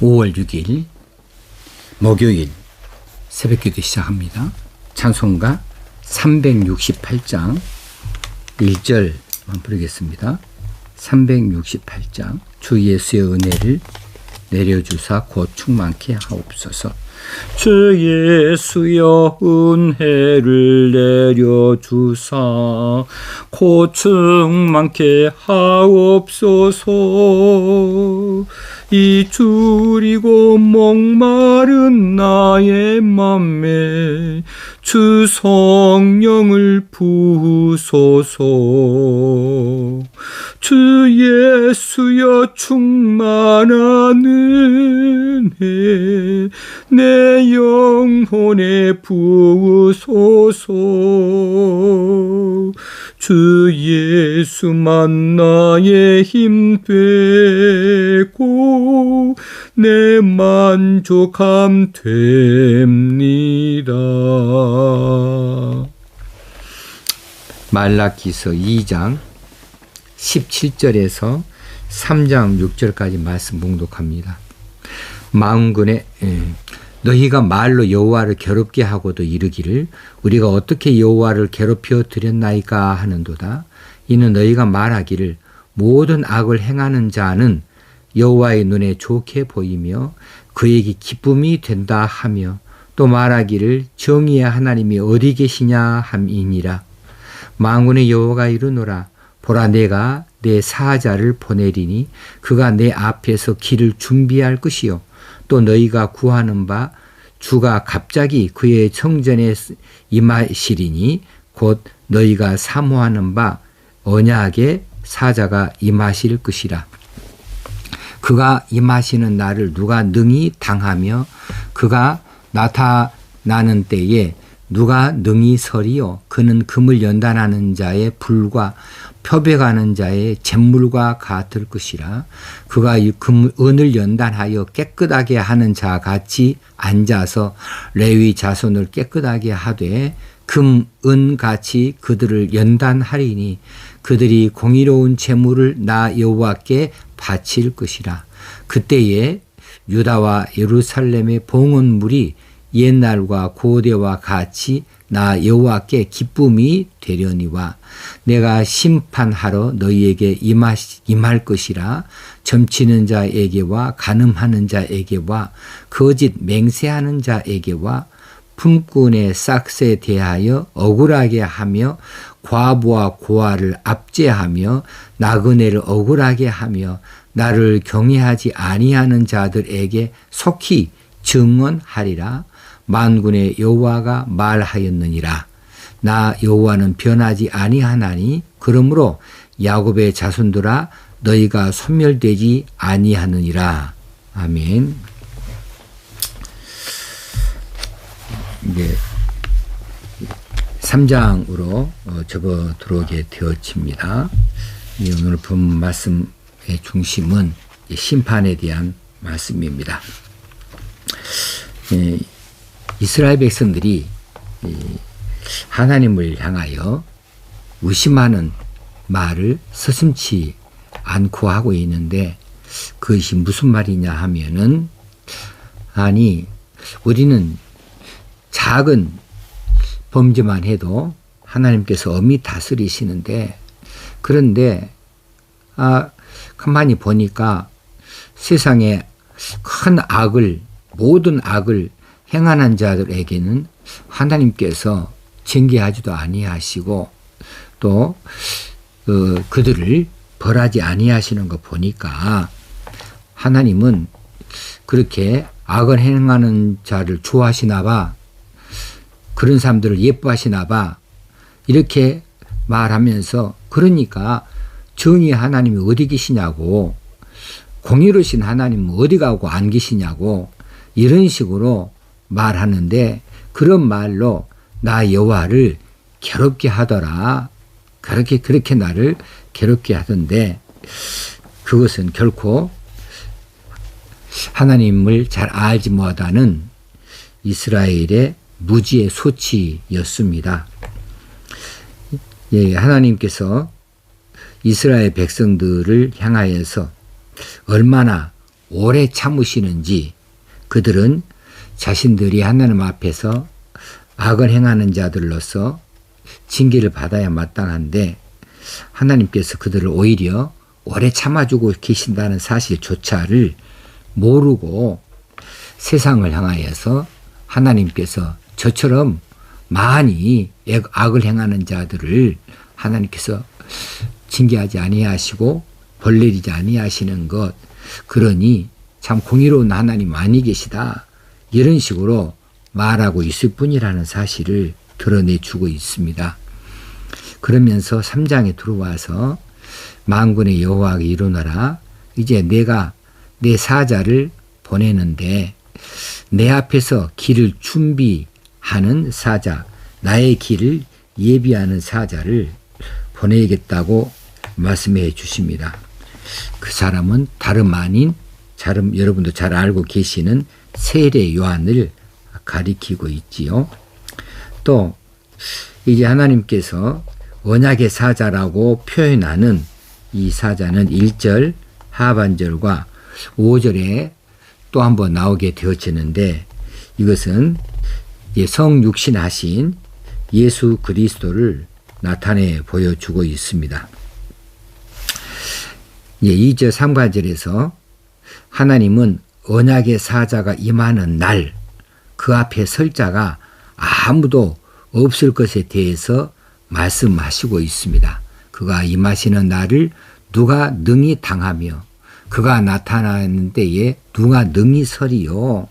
5월 6일 목요일 새벽기도 시작합니다. 찬송가 368장 1절만 부르겠습니다. 368장 주 예수의 은혜를 내려주사 곧 충만케 하옵소서. 주 예수여 은혜를 내려주사 곧 충만케 하옵소서. 이 줄이고 목마른 나의 맘에 주 성령을 부으소서. 주 예수여 충만한 은혜 내 영혼에 부으소서. 주 예수만 나의 힘 되고 내 만족함 됩니다. 말라기서 2장 17절에서 3장 6절까지 말씀 봉독합니다. 만군의 너희가 말로 여호와를 괴롭게 하고도 이르기를 우리가 어떻게 여호와를 괴롭혀 드렸나이까 하는도다. 이는 너희가 말하기를 모든 악을 행하는 자는 여호와의 눈에 좋게 보이며 그에게 기쁨이 된다 하며 또 말하기를 정의의 하나님이 어디 계시냐 함이니라. 만군의 여호와가 이르노라. 보라 내가 내 사자를 보내리니 그가 내 앞에서 길을 준비할 것이요 또 너희가 구하는 바 주가 갑자기 그의 성전에 임하시리니 곧 너희가 사모하는 바 언약의 사자가 임하실 것이라. 그가 임하시는 날을 누가 능히 당하며 그가 나타나는 때에 누가 능히 서리요. 그는 금을 연단하는 자의 불과 표백하는 자의 잿물과 같을 것이라. 그가 이 은을 연단하여 깨끗하게 하는 자 같이 앉아서 레위 자손을 깨끗하게 하되 금, 은 같이 그들을 연단하리니 그들이 공의로운 제물을 나 여호와께 바칠 것이라. 그때에 유다와 예루살렘의 봉헌물이 옛날과 고대와 같이 나 여호와께 기쁨이 되려니와 내가 심판하러 너희에게 임할 것이라. 점치는 자에게와 간음하는 자에게와 거짓 맹세하는 자에게와 품꾼의 싹스에 대하여 억울하게 하며 과부와 고아를 압제하며 나그네를 억울하게 하며 나를 경외하지 아니하는 자들에게 속히 증언하리라. 만군의 여호와가 말하였느니라. 나 여호와는 변하지 아니하나니 그러므로 야곱의 자손들아 너희가 소멸되지 아니하느니라. 아멘. 이제 3장으로 접어 들어오게 되어집니다. 오늘 본 말씀의 중심은 심판에 대한 말씀입니다. 이스라엘 백성들이 하나님을 향하여 의심하는 말을 서슴지 않고 하고 있는데 그것이 무슨 말이냐 하면은 아니 우리는 작은 범죄만 해도 하나님께서 엄히 다스리시는데 그런데 가만히 보니까 세상에 큰 악을 모든 악을 행하는 자들에게는 하나님께서 징계하지도 아니하시고 또 그들을 벌하지 아니하시는 거 보니까 하나님은 그렇게 악을 행하는 자를 좋아하시나 봐. 그런 사람들을 예뻐하시나 봐. 이렇게 말하면서 그러니까 정의의 하나님이 어디 계시냐고 공의로우신 하나님은 어디 가고 안 계시냐고 이런 식으로 말하는데 그런 말로 나 여호와를 괴롭게 하더라. 그렇게 나를 괴롭게 하던데 그것은 결코 하나님을 잘 알지 못하는 이스라엘의 무지의 소치였습니다. 하나님께서 이스라엘 백성들을 향하여서 얼마나 오래 참으시는지, 그들은 자신들이 하나님 앞에서 악을 행하는 자들로서 징계를 받아야 마땅한데 하나님께서 그들을 오히려 오래 참아주고 계신다는 사실조차를 모르고 세상을 향하여서 하나님께서 저처럼 많이 악을 행하는 자들을 하나님께서 징계하지 아니하시고 벌 내리지 아니하시는 것, 그러니 참 공의로운 하나님 많이 계시다, 이런 식으로 말하고 있을 뿐이라는 사실을 드러내주고 있습니다. 그러면서 3장에 들어와서 만군의 여호와가 이르노라, 이제 내가 내 사자를 보내는데 내 앞에서 길을 준비하는 사자, 나의 길을 예비하는 사자를 보내겠다고 말씀해 주십니다. 그 사람은 다름 아닌, 여러분도 잘 알고 계시는 세례 요한을 가리키고 있지요. 또 이제 하나님께서 언약의 사자라고 표현하는 이 사자는 1절 하반절과 5절에 또 한번 나오게 되어지는데, 이것은 성육신하신 예수 그리스도를 나타내 보여주고 있습니다. 2절 3과절에서 하나님은 언약의 사자가 임하는 날, 그 앞에 설 자가 아무도 없을 것에 대해서 말씀하시고 있습니다. 그가 임하시는 날을 누가 능히 당하며 그가 나타나는 때에 누가 능히 서리요.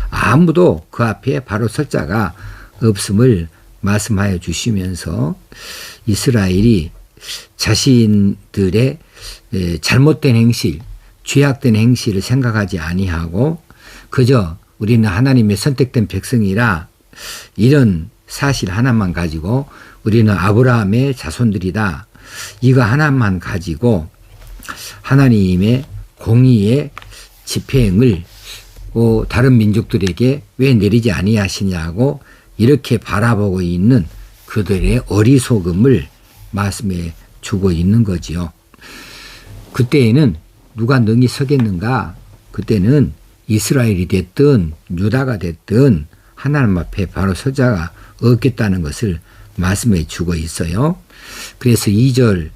아무도 그 앞에 바로 설 자가 없음을 말씀하여 주시면서 이스라엘이 자신들의 잘못된 행실, 죄악된 행실을 생각하지 아니하고 그저 우리는 하나님의 선택된 백성이라 이런 사실 하나만 가지고 우리는 아브라함의 자손들이다, 이거 하나만 가지고 하나님의 공의의 집행을 다른 민족들에게 왜 내리지 아니하시냐고 이렇게 바라보고 있는 그들의 어리석음을 말씀해 주고 있는 거지요. 그때에는 누가 능히 서겠는가? 그때는 이스라엘이 됐든 유다가 됐든 하나님 앞에 바로 서자가 없겠다는 것을 말씀해 주고 있어요. 그래서 2절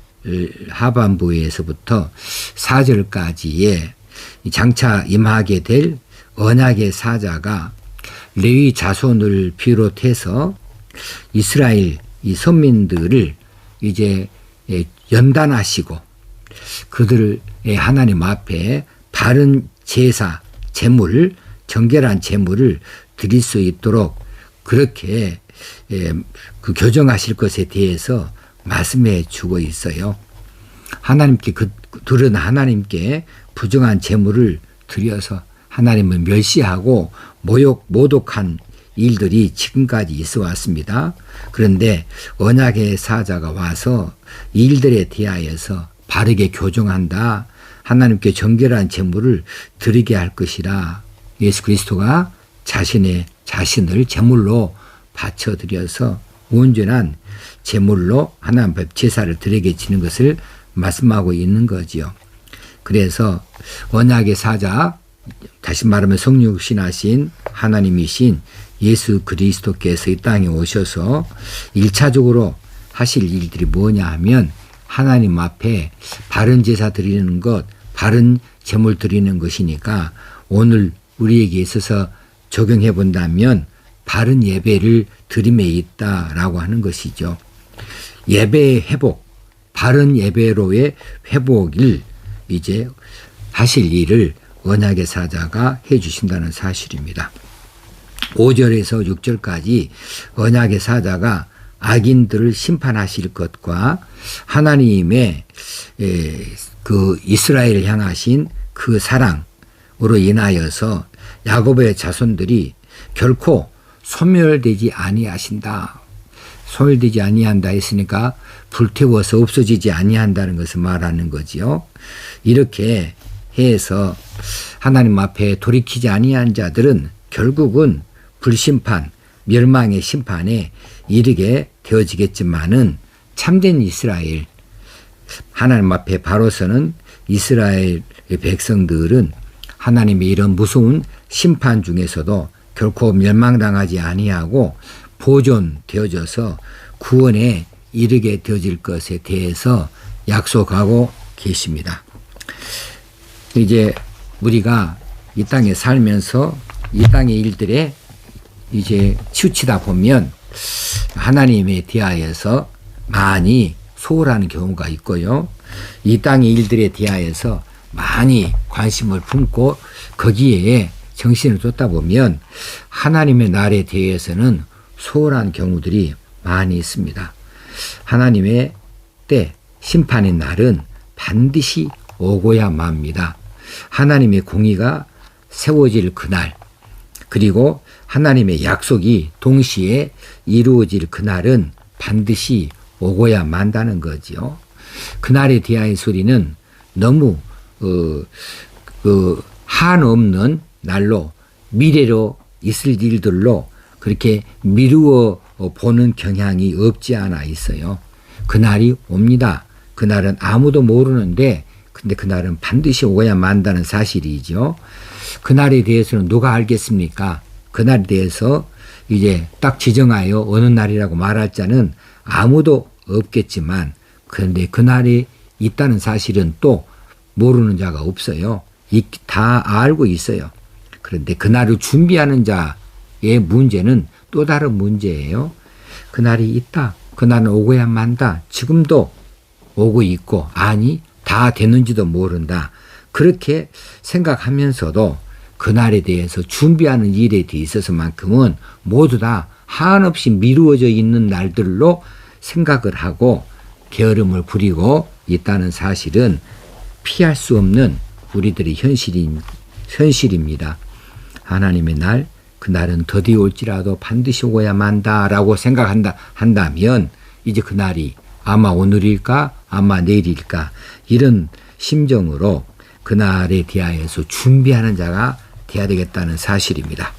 하반부에서부터 4절까지의 장차 임하게 될 언약의 사자가 레위 자손을 비롯해서 이스라엘 이 선민들을 이제 연단하시고 그들의 하나님 앞에 바른 제사, 제물, 정결한 제물을 드릴 수 있도록 그렇게 그 교정하실 것에 대해서 말씀해 주고 있어요. 하나님께 그들은 하나님께 부정한 제물을 드려서 하나님을 멸시하고 모독한 일들이 지금까지 있어 왔습니다. 그런데 언약의 사자가 와서 일들에 대하여서 바르게 교정한다, 하나님께 정결한 제물을 드리게 할 것이라, 예수 그리스도가 자신을 제물로 바쳐드려서 온전한 제물로 하나님 앞에 제사를 드리게 지는 것을 말씀하고 있는 거지요. 그래서 언약의 사자, 다시 말하면 성육신하신 하나님이신 예수 그리스도께서 이 땅에 오셔서 1차적으로 하실 일들이 뭐냐 하면 하나님 앞에 바른 제사 드리는 것, 바른 제물 드리는 것이니까 오늘 우리에게 있어서 적용해 본다면 바른 예배를 드림에 있다라고 하는 것이죠. 예배의 회복, 바른 예배로의 회복을 이제 하실 일을 언약의 사자가 해 주신다는 사실입니다. 5절에서 6절까지 언약의 사자가 악인들을 심판하실 것과 하나님의 그 이스라엘을 향하신 그 사랑으로 인하여서 야곱의 자손들이 결코 소멸되지 아니하신다. 소멸되지 아니한다 했으니까 불태워서 없어지지 아니한다는 것을 말하는 거지요. 이렇게 해서 하나님 앞에 돌이키지 아니한 자들은 결국은 불심판, 멸망의 심판에 이르게 되어지겠지만은 참된 이스라엘, 하나님 앞에 바로 서는 이스라엘의 백성들은 하나님의 이런 무서운 심판 중에서도 결코 멸망당하지 아니하고 보존되어져서 구원에 이르게 되어질 것에 대해서 약속하고 계십니다. 이제 우리가 이 땅에 살면서 이 땅의 일들에 이제 치우치다 보면 하나님에 대하여서 많이 소홀하는 경우가 있고요. 이 땅의 일들에 대하여서 많이 관심을 품고 거기에 정신을 쏟다 보면 하나님의 날에 대해서는 소홀한 경우들이 많이 있습니다. 하나님의 때 심판의 날은 반드시 오고야 맙니다. 하나님의 공의가 세워질 그날, 그리고 하나님의 약속이 동시에 이루어질 그날은 반드시 오고야 만다는 거지요. 그날에 대하여서 우리는 너무 한없는 날로 미래로 있을 일들로 그렇게 미루어 보는 경향이 없지 않아 있어요. 그날이 옵니다. 그날은 아무도 모르는데 근데 그날은 반드시 오고야 만다는 사실이죠. 그날에 대해서는 누가 알겠습니까? 그날에 대해서 이제 딱 지정하여 어느 날이라고 말할 자는 아무도 없겠지만 그런데 그날이 있다는 사실은 또 모르는 자가 없어요. 다 알고 있어요. 그런데 그날을 준비하는 자의 문제는 또 다른 문제예요. 그날이 있다. 그날은 오고야 만다. 지금도 오고 있고 아니 다 됐는지도 모른다. 그렇게 생각하면서도 그날에 대해서 준비하는 일에 있어서만큼은 모두 다 한없이 미루어져 있는 날들로 생각을 하고 게으름을 부리고 있다는 사실은 피할 수 없는 우리들의 현실입니다. 하나님의 날, 그날은 더디 올지라도 반드시 오고야 만다라고 생각한다면 이제 그날이 아마 오늘일까 아마 내일일까 이런 심정으로 그날에 대하여서 준비하는 자가 돼야 되겠다는 사실입니다.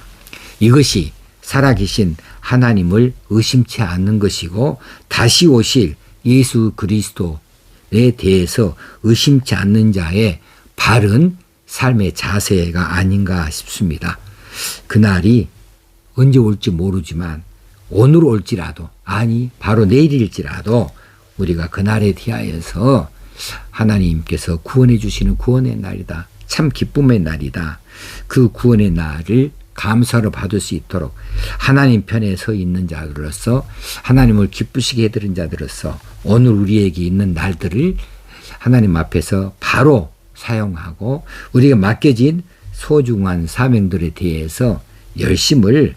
이것이 살아계신 하나님을 의심치 않는 것이고 다시 오실 예수 그리스도에 대해서 의심치 않는 자의 바른 삶의 자세가 아닌가 싶습니다. 그날이 언제 올지 모르지만 오늘 올지라도 아니 바로 내일일지라도 우리가 그날에 대하여서 하나님께서 구원해 주시는 구원의 날이다. 참 기쁨의 날이다. 그 구원의 날을 감사로 받을 수 있도록 하나님 편에 서 있는 자들로서 하나님을 기쁘시게 해드린 자들로서 오늘 우리에게 있는 날들을 하나님 앞에서 바로 사용하고 우리가 맡겨진 소중한 사명들에 대해서 열심을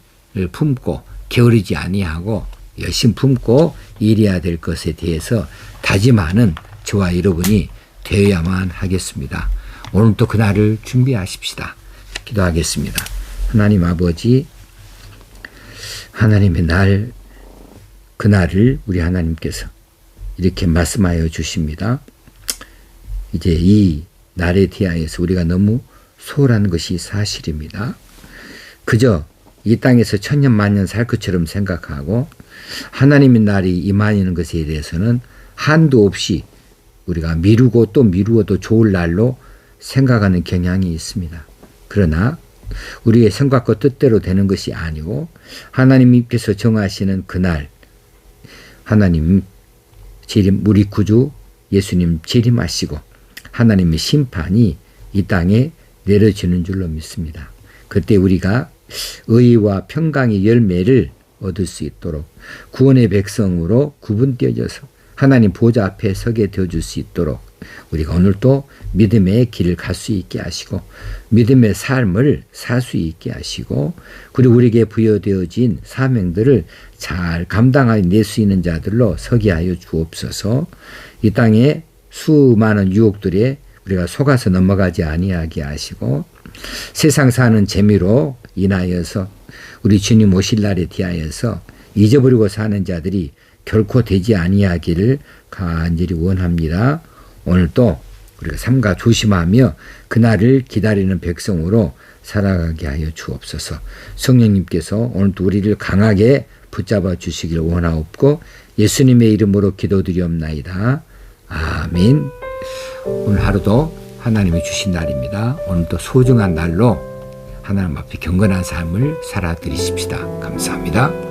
품고 게으르지 아니하고 열심 품고 일해야 될 것에 대해서 다짐하는 저와 여러분이 되어야만 하겠습니다. 오늘도 그날을 준비하십시다. 기도하겠습니다. 하나님 아버지, 하나님의 날, 그날을 우리 하나님께서 이렇게 말씀하여 주십니다. 이제 이 날에 대하여서 우리가 너무 소홀한 것이 사실입니다. 그저 이 땅에서 천년 만년 살 것처럼 생각하고 하나님의 날이 임하는 것에 대해서는 한도 없이 우리가 미루고 또 미루어도 좋을 날로 생각하는 경향이 있습니다. 그러나 우리의 생각과 뜻대로 되는 것이 아니고 하나님께서 정하시는 그날 하나님 재림 우리 구주 예수님 재림하시고 하나님의 심판이 이 땅에 내려지는 줄로 믿습니다. 그때 우리가 의와 평강의 열매를 얻을 수 있도록 구원의 백성으로 구분되어져서 하나님 보좌 앞에 서게 되어줄 수 있도록 우리가 오늘도 믿음의 길을 갈 수 있게 하시고 믿음의 삶을 살 수 있게 하시고 그리고 우리에게 부여되어진 사명들을 잘 감당할 수 있는 자들로 서게 하여 주옵소서. 이 땅에 수많은 유혹들에 우리가 속아서 넘어가지 아니하게 하시고 세상 사는 재미로 인하여서 우리 주님 오실 날에 대하여서 잊어버리고 사는 자들이 결코 되지 아니하기를 간절히 원합니다. 오늘도 우리가 삼가 조심하며 그날을 기다리는 백성으로 살아가게 하여 주옵소서. 성령님께서 오늘도 우리를 강하게 붙잡아 주시길 원하옵고 예수님의 이름으로 기도드리옵나이다. 아멘. 오늘 하루도 하나님이 주신 날입니다. 오늘도 소중한 날로 하나님 앞에 경건한 삶을 살아드리십시다. 감사합니다.